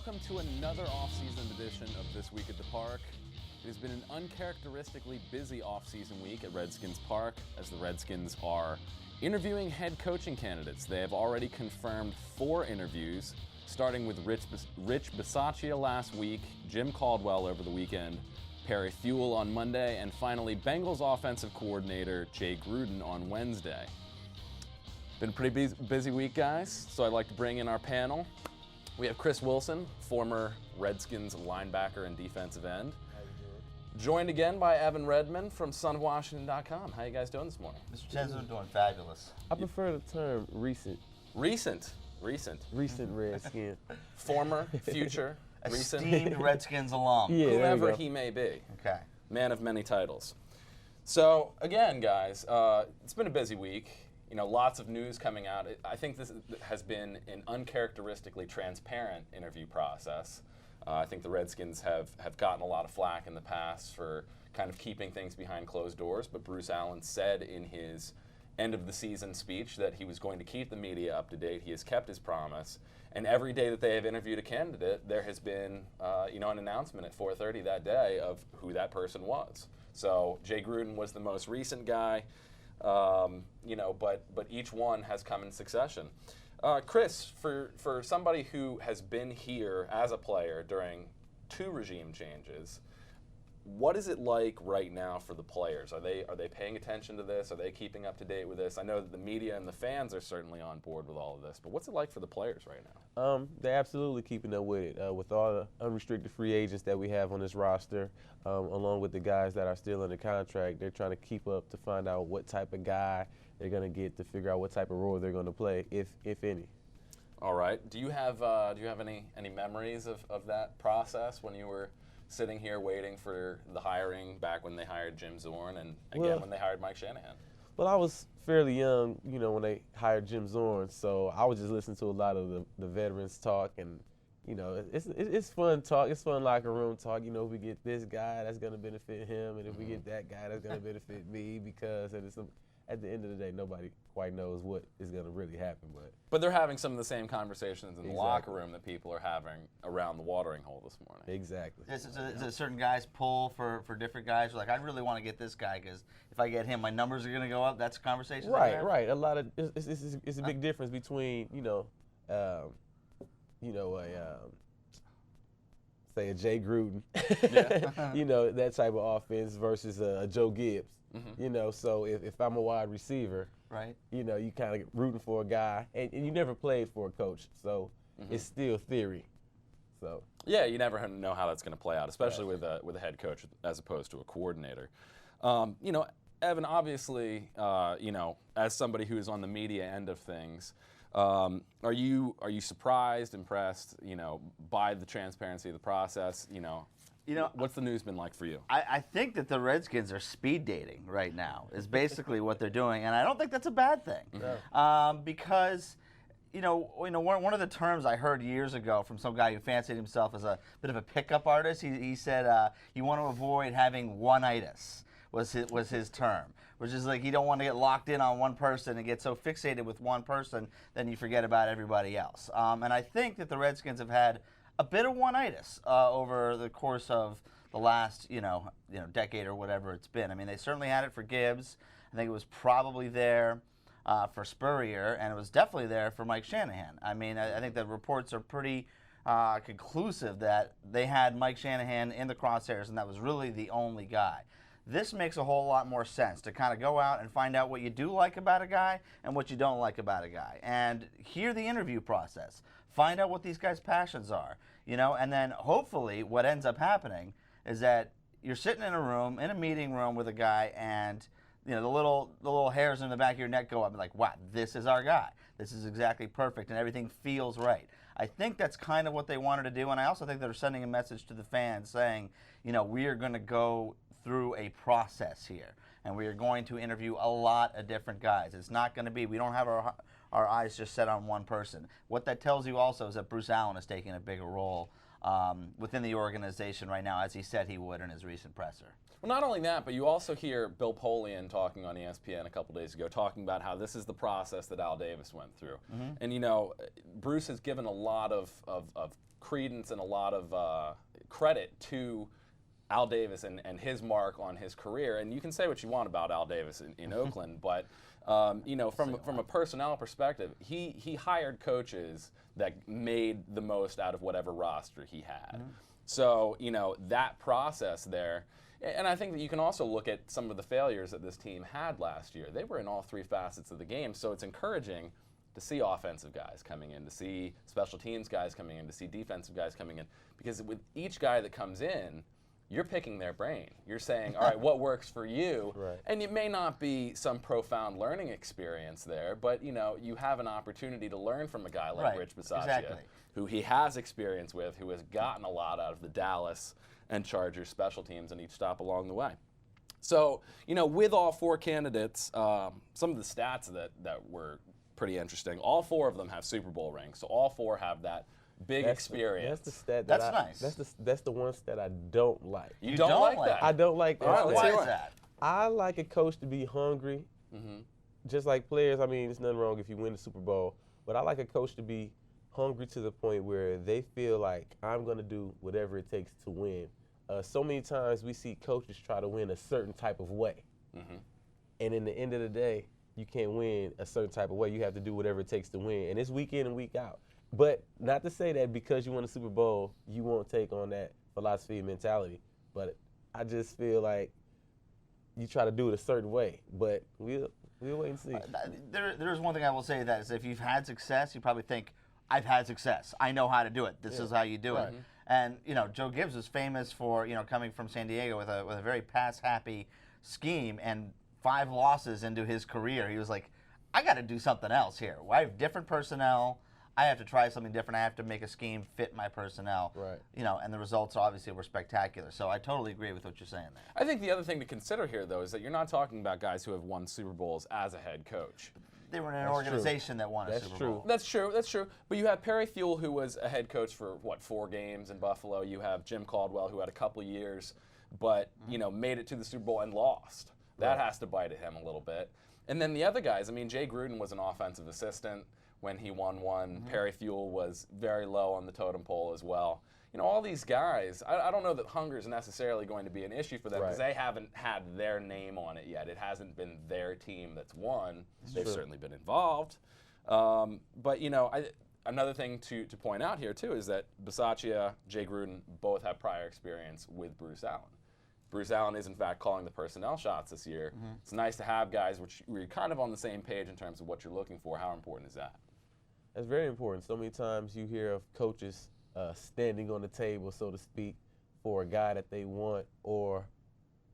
welcome to another off-season edition of This Week at the Park. It has been an uncharacteristically busy off-season week at Redskins Park as the Redskins are interviewing head coaching candidates. They have already confirmed 4 interviews, starting with Rich Bisaccia last week, Jim Caldwell over the weekend, Perry Fewell on Monday, and finally Bengals offensive coordinator Jay Gruden on Wednesday. Been a pretty busy week, guys, so I'd like to bring in our panel. We have Chris Wilson, former Redskins linebacker and defensive end. How you doing? Joined again by Evan Redmond from sonofwashington.com. How you guys doing this morning? Mr. Tenzo doing fabulous. I prefer the term recent. Recent Redskin. Former, future, recent. Esteemed Redskins alum. Yeah, there you Whoever go. he may be. Okay. Man of many titles. So, again, guys, it's been a busy week. You know, lots of news coming out. I think this has been an uncharacteristically transparent interview process. I think the Redskins have gotten a lot of flack in the past for kind of keeping things behind closed doors, but Bruce Allen said in his end of the season speech that he was going to keep the media up to date. He has kept his promise, and every day that they have interviewed a candidate, there has been an announcement at 4:30 that day of who that person was. So Jay Gruden was the most recent guy. But each one has come in succession. Chris, for somebody who has been here as a player during 2 regime changes, what is it like right now for the players? Are they paying attention to this? Are they keeping up to date with this? I know that the media and the fans are certainly on board with all of this, but what's it like for the players right now? They're absolutely keeping up with it. With all the unrestricted free agents that we have on this roster, along with the guys that are still under contract, they're trying to keep up to find out what type of guy they're going to get to figure out what type of role they're going to play, if any. All right. Do you have any memories of that process when you were sitting here waiting for the hiring back when they hired Jim Zorn and again when they hired Mike Shanahan? Well, I was fairly young, when they hired Jim Zorn, so I was just listening to a lot of the veterans talk, and it's fun talk. It's fun locker room talk. If we get this guy, that's going to benefit him, and if we get that guy, that's going to benefit me, because at the end of the day, nobody quite knows what is going to really happen. But they're having some of the same conversations in the Exactly. locker room that people are having around the watering hole this morning. Exactly. Is it certain guys pull for different guys? Like, I really want to get this guy because if I get him, my numbers are going to go up. That's a conversation. Right. A lot of it's a big difference between say a Jay Gruden, Yeah. that type of offense versus a Joe Gibbs. Mm-hmm. So if I'm a wide receiver, Right. you kind of rooting for a guy, and you never played for a coach, so it's still theory. So Yeah, you never know how that's going to play out, especially with a head coach as opposed to a coordinator. Evan, obviously, as somebody who is on the media end of things, are you surprised, impressed, by the transparency of the process? What's the news been like for you? I think that the Redskins are speed dating right now is basically what they're doing, and I don't think that's a bad thing. Because one of the terms I heard years ago from some guy who fancied himself as a bit of a pickup artist, he said you want to avoid having one-itis was his term, which is like you don't want to get locked in on one person and get so fixated with one person then you forget about everybody else. And I think that the Redskins have had a bit of one-itis over the course of the last decade or whatever it's been. I mean, they certainly had it for Gibbs. I think it was probably there for Spurrier, and it was definitely there for Mike Shanahan. I mean, I think the reports are pretty conclusive that they had Mike Shanahan in the crosshairs, and that was really the only guy. This makes a whole lot more sense to kind of go out and find out what you do like about a guy and what you don't like about a guy, and hear the interview process. Find out what these guys' passions are, and then hopefully what ends up happening is that you're sitting in a meeting room with a guy, and the little hairs in the back of your neck go up and like, wow, this is our guy. This is exactly perfect, and everything feels right. I think that's kind of what they wanted to do, and I also think they're sending a message to the fans saying, we are going to go through a process here, and we are going to interview a lot of different guys. It's not going to be, we don't have our eyes just set on one person. What that tells you also is that Bruce Allen is taking a bigger role within the organization right now, as he said he would in his recent presser. Well, not only that, but you also hear Bill Polian talking on ESPN a couple days ago, talking about how this is the process that Al Davis went through. And, you know, Bruce has given a lot of credence and a lot of credit to Al Davis and his mark on his career. And you can say what you want about Al Davis in Oakland, but, you know, from a personnel perspective, he hired coaches that made the most out of whatever roster he had. So, you know, that process there. And I think that you can also look at some of the failures that this team had last year. They were in all three facets of the game, so it's encouraging to see offensive guys coming in, to see special teams guys coming in, to see defensive guys coming in. Because with each guy that comes in, you're picking their brain. You're saying, all right, what works for you? Right. And it may not be some profound learning experience there, but you know, you have an opportunity to learn from a guy like Rich Bisaccia, who he has experience with, who has gotten a lot out of the Dallas and Chargers special teams in each stop along the way. So, you know, with all four candidates, some of the stats that were pretty interesting. All four of them have Super Bowl rings, so all four have that big experience. That's the stat. That's nice. That's the one stat I don't like. You don't like that? I don't like that. All right, Why is that? I like a coach to be hungry, just like players. I mean, there's nothing wrong if you win the Super Bowl, but I like a coach to be hungry to the point where they feel like I'm going to do whatever it takes to win. So many times we see coaches try to win a certain type of way, and in the end of the day, you can't win a certain type of way. You have to do whatever it takes to win, and it's week in and week out. But not to say that because you won a Super Bowl, you won't take on that philosophy and mentality. But I just feel like you try to do it a certain way. But we'll wait and see. There's one thing I will say that is if you've had success, you probably think, I've had success. I know how to do it. This is how you do it. And you know, Joe Gibbs is famous for coming from San Diego with a very pass-happy scheme, and 5 losses into his career, he was like, I got to do something else here. I have different personnel. I have to try something different. I have to make a scheme fit my personnel. Right. You know, and the results obviously were spectacular. So I totally agree with what you're saying there. I think the other thing to consider here, though, is that you're not talking about guys who have won Super Bowls as a head coach. They were in an organization that won a Super Bowl. That's true. That's true. But you have Perry Fuel, who was a head coach for 4 games in Buffalo. You have Jim Caldwell, who had a couple years, but made it to the Super Bowl and lost. That has to bite at him a little bit. And then the other guys. I mean, Jay Gruden was an offensive assistant when he won one. Perry Fuel was very low on the totem pole as well. You know, all these guys, I don't know that hunger is necessarily going to be an issue for them because they haven't had their name on it yet. It hasn't been their team that's won. They've certainly been involved. But, another thing to point out here, too, is that Bisaccia, Jay Gruden both have prior experience with Bruce Allen. Bruce Allen is, in fact, calling the personnel shots this year. It's nice to have guys where you're kind of on the same page in terms of what you're looking for. How important is that? That's very important. So many times you hear of coaches standing on the table, so to speak, for a guy that they want or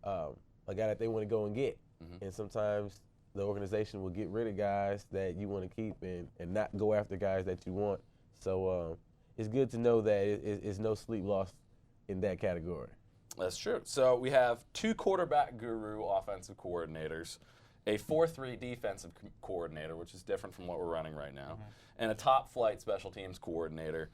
a guy that they want to go and get. And sometimes the organization will get rid of guys that you want to keep and not go after guys that you want. So it's good to know that it's no sleep lost in that category. That's true. So we have 2 quarterback guru offensive coordinators, a 4-3 defensive coordinator, which is different from what we're running right now, and a top flight special teams coordinator.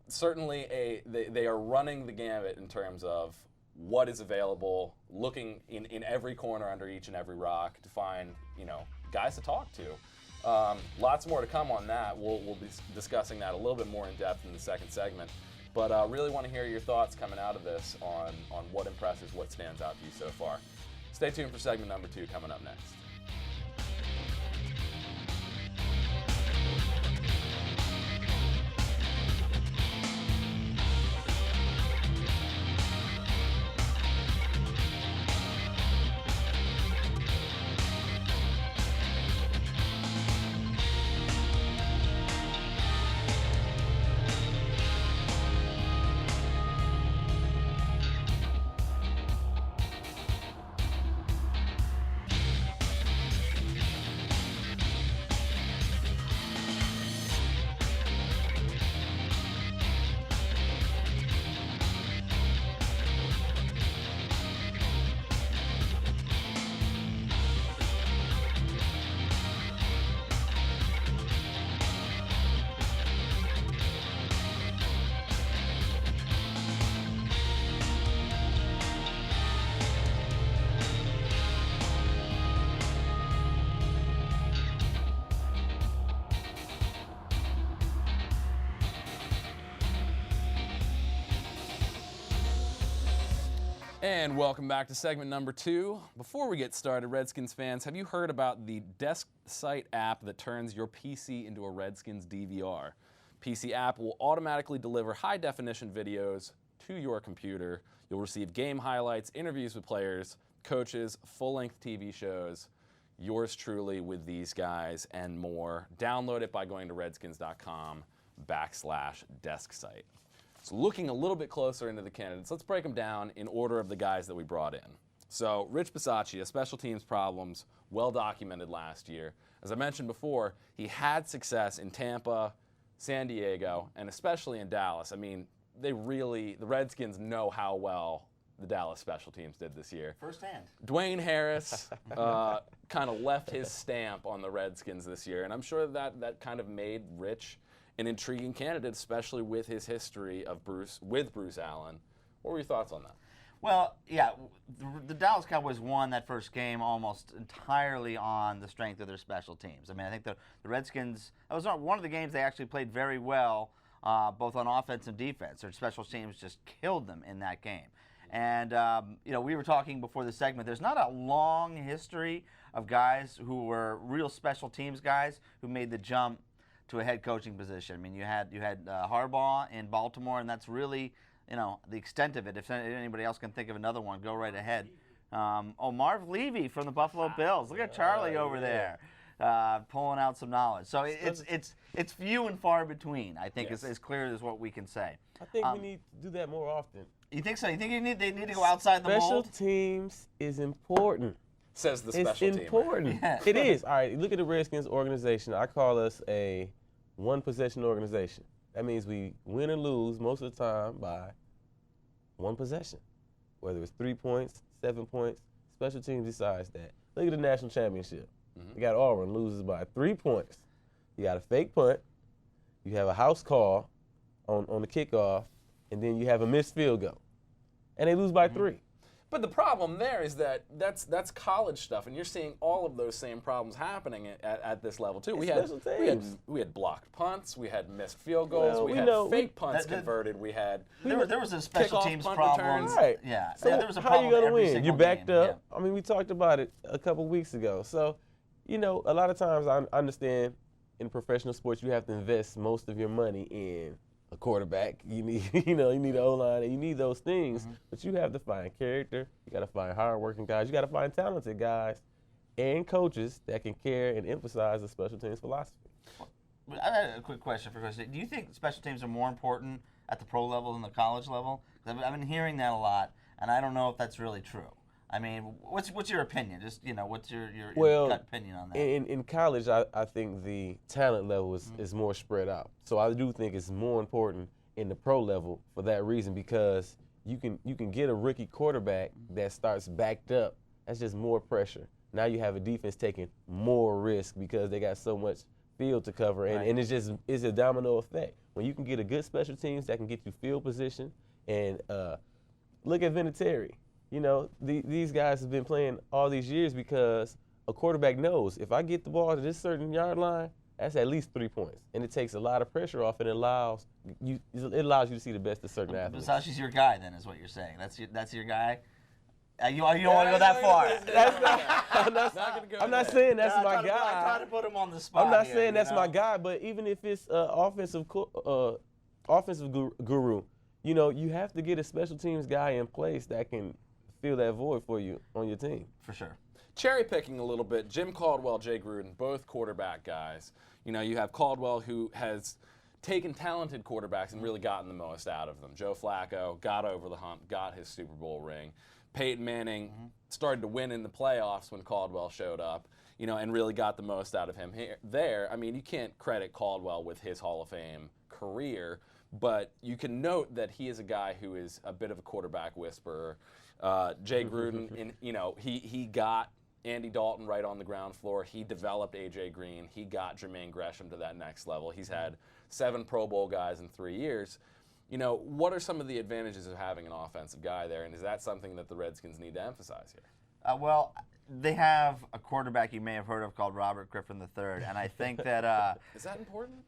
Certainly they are running the gamut in terms of what is available, looking in every corner under each and every rock to find, guys to talk to. Lots more to come on that. We'll be discussing that a little bit more in depth in the second segment. But I really want to hear your thoughts coming out of this on what impresses, what stands out to you so far. Stay tuned for segment number 2 coming up next. And welcome back to segment number 2. Before we get started, Redskins fans, have you heard about the Desk Site app that turns your PC into a Redskins DVR? PC app will automatically deliver high-definition videos to your computer. You'll receive game highlights, interviews with players, coaches, full-length TV shows, yours truly with these guys, and more. Download it by going to redskins.com/DeskSite. So looking a little bit closer into the candidates, let's break them down in order of the guys that we brought in. So Rich Bisaccia, special teams problems, well documented last year. As I mentioned before, he had success in Tampa, San Diego, and especially in Dallas. I mean, the Redskins know how well the Dallas special teams did this year. Firsthand. Dwayne Harris kind of left his stamp on the Redskins this year, and I'm sure that kind of made Rich an intriguing candidate, especially with his history of Bruce Allen. What were your thoughts on that? Well, yeah, the Dallas Cowboys won that first game almost entirely on the strength of their special teams. I mean, I think the Redskins, that was one of the games they actually played very well, both on offense and defense. Their special teams just killed them in that game. And, we were talking before the segment, there's not a long history of guys who were real special teams guys who made the jump to a head coaching position. I mean, you had Harbaugh in Baltimore, and that's really, the extent of it. If anybody else can think of another one, go right ahead. Marv Levy from the Buffalo Bills. Look at Charlie over there, pulling out some knowledge. So it's few and far between. I think as clear as what we can say. I think we need to do that more often. You think so? You think they need to go outside the mold? Special teams is important. Says the special team. It's important. Yeah. It is. All right, look at the Redskins organization. I call us a one-possession organization. That means we win or lose most of the time by one possession. Whether it's 3 points, 7 points, special teams decides that. Look at the national championship. You got Auburn loses by 3 points. You got a fake punt. You have a house call on the kickoff, and then you have a missed field goal. And they lose by 3. But the problem there is that's college stuff, and you're seeing all of those same problems happening at this level too. We had blocked punts, we had missed field goals, we had fake punts converted, we had there was a special teams problem. Right. Yeah. So there was a how are you problem gonna every win? single You backed game. up. I mean, we talked about it a couple weeks ago. So, a lot of times I understand in professional sports you have to invest most of your money in a quarterback. You need, you need an O-line, and you need those things. But you have to find character. You got to find hard-working guys. You got to find talented guys and coaches that can care and emphasize the special teams philosophy. I had a quick question for Chris. Do you think special teams are more important at the pro level than the college level? 'Cause I've been hearing that a lot, and I don't know if that's really true. I mean, what's your opinion? Just what's your gut opinion on that? In college, I think the talent level is more spread out. So I do think it's more important in the pro level for that reason, because you can get a rookie quarterback that starts backed up. That's just more pressure. Now you have a defense taking more risk because they got so much field to cover, and it's a domino effect. When you can get a good special teams that can get you field position, and look at Vinatieri. These guys have been playing all these years because a quarterback knows if I get the ball to this certain yard line, that's at least 3 points, and it takes a lot of pressure off, and it allows you to see the best of certain athletes. Bisaccia's your guy, then, is what you're saying. That's your guy. You don't want to go that far. I'm not saying that's my guy. I try to put him on the spot. I'm not saying that's my guy, but even if it's offensive guru, you have to get a special teams guy in place that can fill that void for you on your team. For sure. Cherry picking a little bit, Jim Caldwell, Jay Gruden, both quarterback guys. You have Caldwell, who has taken talented quarterbacks and really gotten the most out of them. Joe Flacco got over the hump, got his Super Bowl ring. Peyton Manning started to win in the playoffs when Caldwell showed up, and really got the most out of him there. I mean, you can't credit Caldwell with his Hall of Fame career, but you can note that he is a guy who is a bit of a quarterback whisperer. Jay Gruden, he got Andy Dalton right on the ground floor. He developed A.J. Green. He got Jermaine Gresham to that next level. He's had 7 Pro Bowl guys in 3 years. What are some of the advantages of having an offensive guy there, and is that something that the Redskins need to emphasize here? Well, they have a quarterback you may have heard of called Robert Griffin III, and I think that Is that important?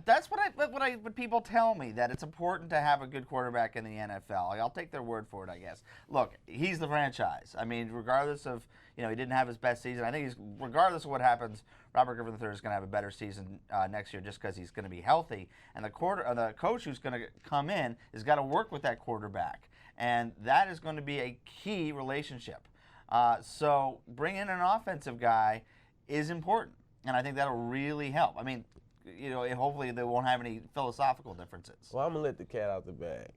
That's what people tell me, that it's important to have a good quarterback in the NFL. Like, I'll take their word for it, I guess. Look, he's the franchise. I mean, regardless of he didn't have his best season. I think regardless of what happens, Robert Griffin III is going to have a better season next year just because he's going to be healthy, and the coach who's going to come in has got to work with that quarterback, and that is going to be a key relationship. So bringing in an offensive guy is important, and I think that'll really help. I mean, hopefully they won't have any philosophical differences. Well, I'm going to let the cat out the bag.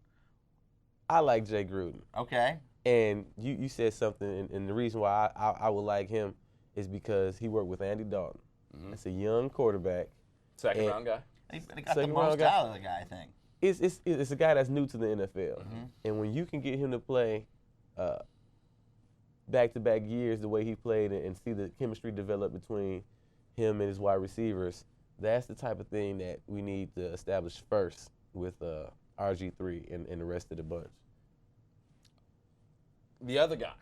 I like Jay Gruden. Okay. And you said something, and the reason why I would like him is because he worked with Andy Dalton. Mm-hmm. It's a young quarterback. Second-round guy. He got the most out of the guy, I think. It's a guy that's new to the NFL. Mm-hmm. And when you can get him to play back-to-back years the way he played and see the chemistry develop between him and his wide receivers, that's the type of thing that we need to establish first with RG3 and the rest of the bunch. The other guy,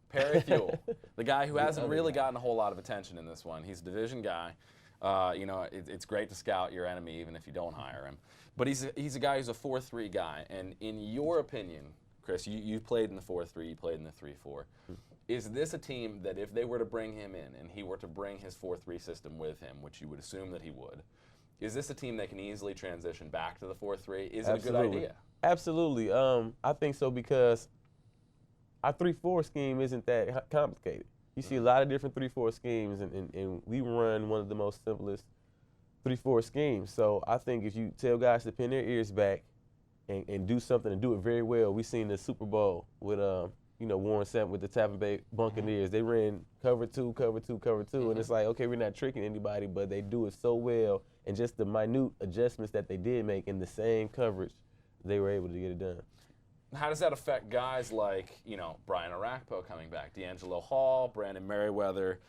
Perry Fuel, the guy who hasn't really gotten a whole lot of attention in this one. He's a division guy. It's great to scout your enemy even if you don't hire him. But he's a guy who's a 4-3 guy. And in your opinion, Chris, you played in the 4-3, you played in the 3-4. Is this a team that if they were to bring him in and he were to bring his 4-3 system with him, which you would assume that he would, is this a team that can easily transition back to the 4-3? Is it a good idea? Absolutely. I think so because our 3-4 scheme isn't that complicated. You see a lot of different 3-4 schemes, and we run one of the most simplest 3-4 schemes. So I think if you tell guys to pin their ears back and do something and do it very well, we seen the Super Bowl with Warren Sapp with the Tampa Bay Buccaneers. They ran cover two, and it's like, okay, we're not tricking anybody, but they do it so well, and just the minute adjustments that they did make in the same coverage, they were able to get it done. How does that affect guys like, Brian Arakpo coming back, D'Angelo Hall, Brandon Merriweather,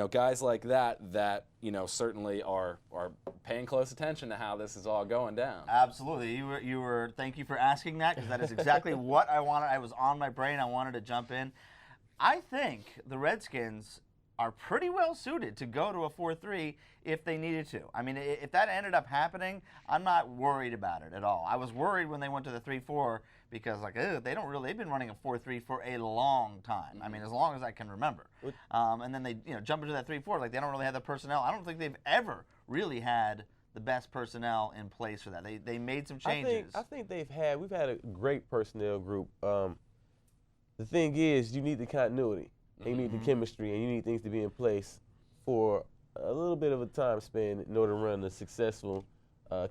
guys like that certainly are paying close attention to how this is all going down? Absolutely. You were. Thank you for asking that, because that is exactly what I wanted. I was on my brain. I wanted to jump in. I think the Redskins are pretty well suited to go to a 4-3 if they needed to. I mean, if that ended up happening, I'm not worried about it at all. I was worried when they went to the 3-4 because, they've been running a 4-3 for a long time. I mean, as long as I can remember. And then they, jump into that 3-4, they don't really have the personnel. I don't think they've ever really had the best personnel in place for that. They made some changes. I think we've had a great personnel group. The thing is, you need the continuity. And you need the chemistry, and you need things to be in place for a little bit of a time span in order to run a successful,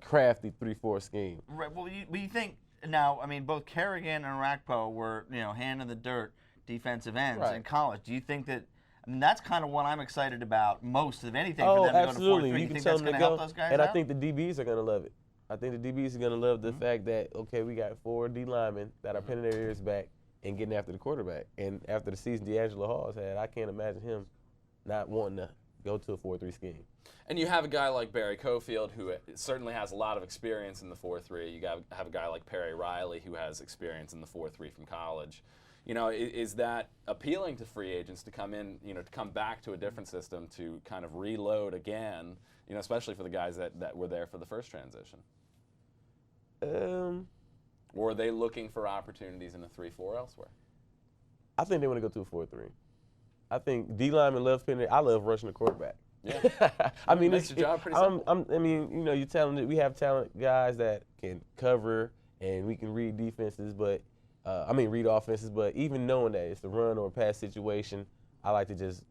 crafty 3-4 scheme. Right. Well, you think now? I mean, both Kerrigan and Arakpo were hand in the dirt defensive ends in college. Do you think that? I mean, that's kind of what I'm excited about most of anything for them to absolutely. go to 4-3. You think tell that's them going to to go, help those guys and out? I think the DBs are going to love it. I think the DBs are going to love the fact that, okay, we got 4 D linemen that are pinning their ears back and getting after the quarterback. And after the season D'Angelo Hall's had, I can't imagine him not wanting to go to a 4-3 scheme. And you have a guy like Barry Cofield, who certainly has a lot of experience in the 4-3. You have a guy like Perry Riley, who has experience in the 4-3 from college. Is that appealing to free agents to come in, to come back to a different system, to kind of reload again, especially for the guys that were there for the first transition? Or are they looking for opportunities in a 3-4 elsewhere? I think they want to go to a 4-3. I think D linemen love pinning. I love rushing the quarterback. Yeah. I mean, makes your job pretty simple. you're talented. We have talent guys that can cover and we can read defenses, but read offenses. But even knowing that it's a run or a pass situation, I like to just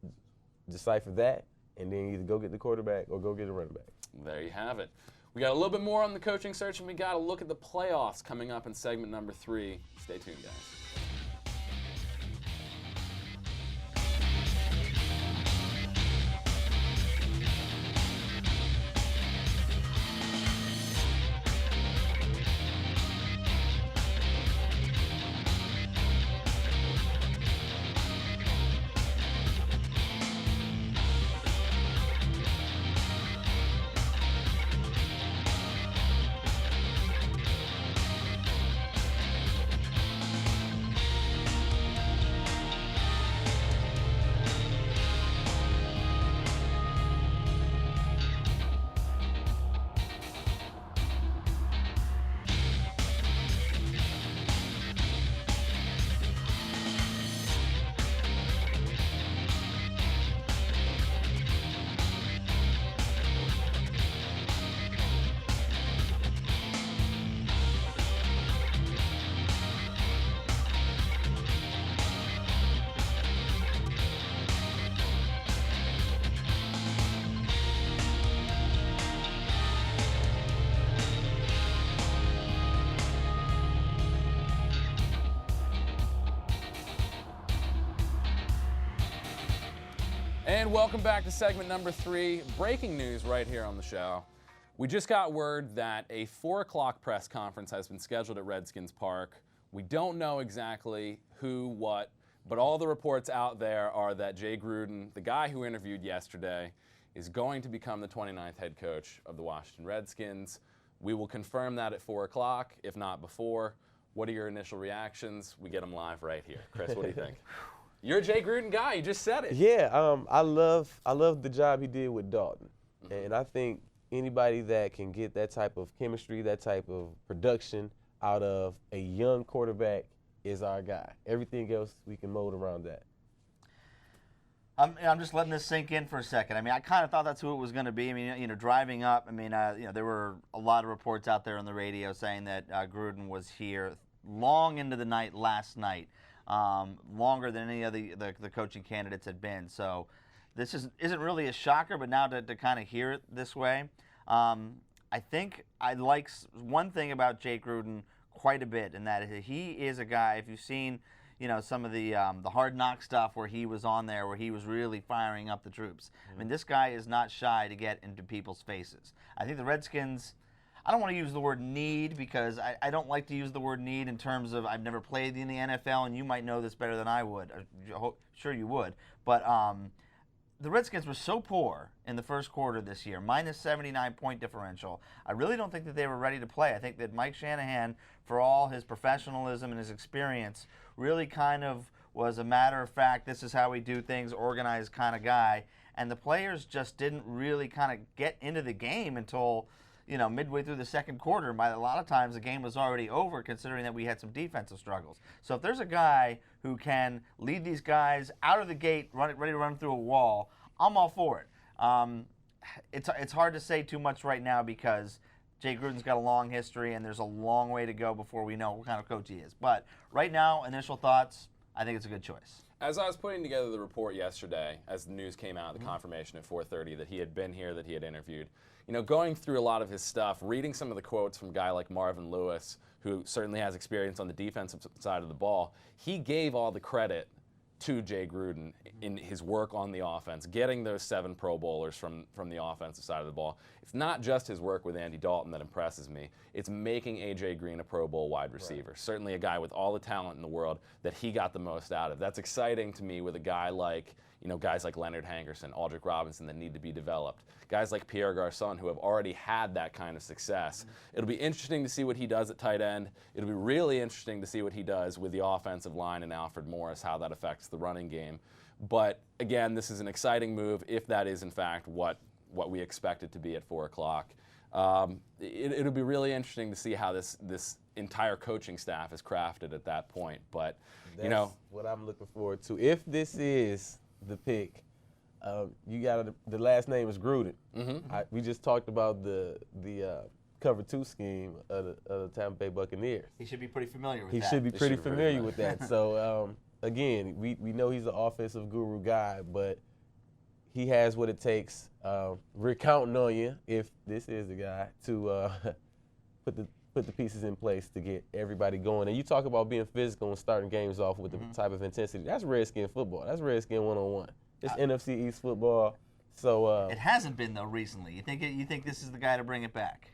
decipher that and then either go get the quarterback or go get a running back. There you have it. We got a little bit more on the coaching search, and we got a look at the playoffs coming up in segment number 3. Stay tuned, guys. And welcome back to segment number 3. Breaking news right here on the show. We just got word that a 4 o'clock press conference has been scheduled at Redskins Park. We don't know exactly who, what, but all the reports out there are that Jay Gruden, the guy who interviewed yesterday, is going to become the 29th head coach of the Washington Redskins. We will confirm that at 4 o'clock, if not before. What are your initial reactions? We get them live right here. Chris, what do you think? You're a Jay Gruden guy. You just said it. Yeah, I love the job he did with Dalton, and I think anybody that can get that type of chemistry, that type of production out of a young quarterback is our guy. Everything else we can mold around that. I'm just letting this sink in for a second. I mean, I kind of thought that's who it was going to be. I mean, driving up, I mean, there were a lot of reports out there on the radio saying that Gruden was here long into the night last night. Longer than any of the coaching candidates had been. So this isn't really a shocker, but now to kind of hear it this way, I think I like one thing about Jay Gruden quite a bit, and that is he is a guy, if you've seen some of the Hard Knock stuff where he was on there, where he was really firing up the troops. I mean, this guy is not shy to get into people's faces. I think the Redskins, I don't want to use the word need because I don't like to use the word need in terms of I've never played in the NFL, and you might know this better than I would. Sure you would. But the Redskins were so poor in the first quarter this year, minus 79-point differential. I really don't think that they were ready to play. I think that Mike Shanahan, for all his professionalism and his experience, really kind of was a matter of fact, this is how we do things, organized kind of guy. And the players just didn't really kind of get into the game until midway through the second quarter. By a lot of times, the game was already over, considering that we had some defensive struggles. So if there's a guy who can lead these guys out of the gate, ready to run through a wall, I'm all for it. It's hard to say too much right now because Jay Gruden's got a long history, and there's a long way to go before we know what kind of coach he is. But right now, initial thoughts, I think it's a good choice. As I was putting together the report yesterday, as the news came out, the confirmation at 4:30 that he had been here, that he had interviewed, going through a lot of his stuff, reading some of the quotes from a guy like Marvin Lewis, who certainly has experience on the defensive side of the ball, he gave all the credit to Jay Gruden in his work on the offense, getting those 7 Pro Bowlers from the offensive side of the ball. It's not just his work with Andy Dalton that impresses me. It's making A.J. Green a Pro Bowl wide receiver. Right. Certainly a guy with all the talent in the world that he got the most out of. That's exciting to me with a guy like, guys like Leonard Hankerson, Aldrick Robinson that need to be developed. Guys like Pierre Garçon who have already had that kind of success. It'll be interesting to see what he does at tight end. It'll be really interesting to see what he does with the offensive line and Alfred Morris, how that affects the running game. But again, this is an exciting move if that is in fact what we expect it to be at 4 o'clock. It'll be really interesting to see how this entire coaching staff is crafted at that point. But that's what I'm looking forward to. If this is the pick, you got the last name is Gruden. We just talked about the cover 2 scheme of the Tampa Bay Buccaneers. He should be pretty familiar with that. He should be pretty familiar with that. So again, we know he's an offensive guru guy, but he has what it takes. We're counting on you, if this is the guy, to put the pieces in place to get everybody going. And you talk about being physical and starting games off with the type of intensity. That's Redskin football. That's Redskin 1-on-1. It's NFC East football. So it hasn't been though recently. You think this is the guy to bring it back?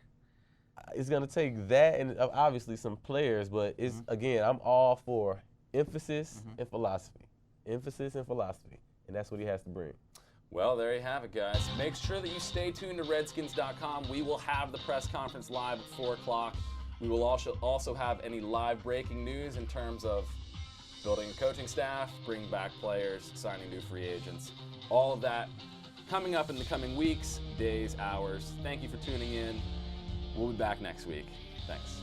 It's going to take that and obviously some players, but it's again, I'm all for emphasis and philosophy. Emphasis and philosophy. And that's what he has to bring. Well, there you have it, guys. Make sure that you stay tuned to Redskins.com. We will have the press conference live at 4 o'clock. We will also have any live breaking news in terms of building a coaching staff, bringing back players, signing new free agents. All of that coming up in the coming weeks, days, hours. Thank you for tuning in. We'll be back next week. Thanks.